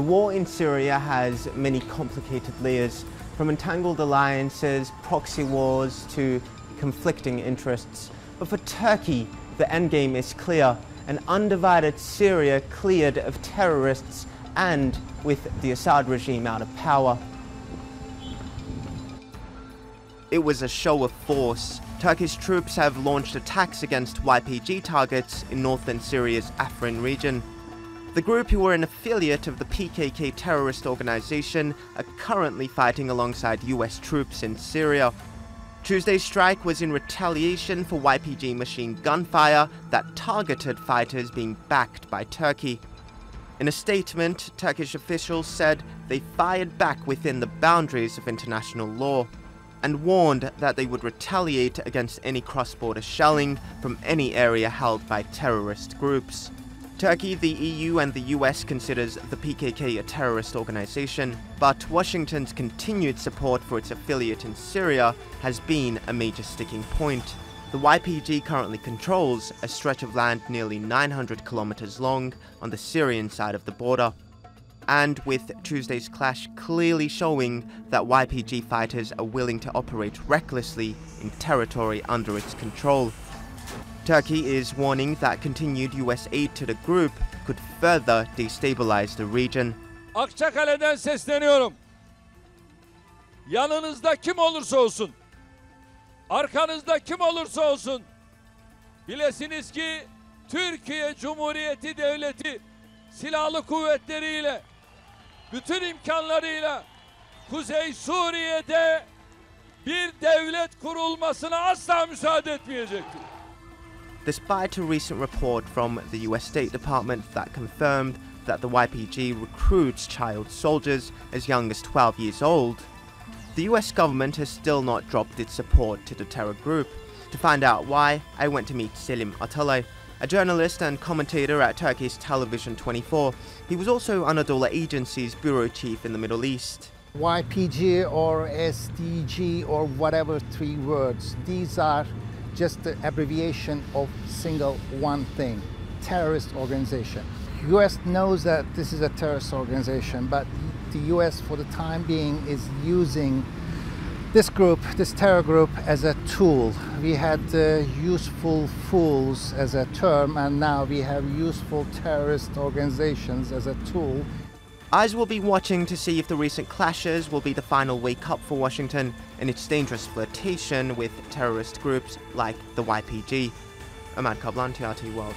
war in Syria has many complicated layers, from entangled alliances, proxy wars to conflicting interests. But for Turkey, the endgame is clear: an undivided Syria cleared of terrorists and with the Assad regime out of power. It was a show of force. Turkish troops have launched attacks against YPG targets in northern Syria's Afrin region. The group, who were an affiliate of the PKK terrorist organization, are currently fighting alongside US troops in Syria. Tuesday's strike was in retaliation for YPG machine gunfire that targeted fighters being backed by Turkey. In a statement, Turkish officials said they fired back within the boundaries of international law and warned that they would retaliate against any cross-border shelling from any area held by terrorist groups. Turkey, the EU and the US considers the PKK a terrorist organization, but Washington's continued support for its affiliate in Syria has been a major sticking point. The YPG currently controls a stretch of land nearly 900 kilometers long on the Syrian side of the border. And with Tuesday's clash clearly showing that YPG fighters are willing to operate recklessly in territory under its control. Turkey is warning that continued US aid to the group could further destabilize the region. Akçakale'den sesleniyorum. Yanınızda kim olursa olsun, arkanızda kim olursa olsun, bilesiniz ki Türkiye Cumhuriyeti Devleti silahlı kuvvetleriyle, bütün imkanlarıyla Kuzey Suriye'de bir devlet kurulmasına asla müsaade etmeyecektir. Despite a recent report from the US State Department that confirmed that the YPG recruits child soldiers as young as 12 years old, the US government has still not dropped its support to the terror group. To find out why, I went to meet Selim Atalay, a journalist and commentator at Turkey's Television 24. He was also Anadolu Agency's bureau chief in the Middle East. YPG or SDG or whatever three words, these are just the abbreviation of single one thing: terrorist organization. US knows that this is a terrorist organization, but the US for the time being is using this group, this terror group, as a tool. We had useful fools as a term, and now we have useful terrorist organizations as a tool. Eyes will be watching to see if the recent clashes will be the final wake-up for Washington in its dangerous flirtation with terrorist groups like the YPG. Ahmad Kablan, TRT World.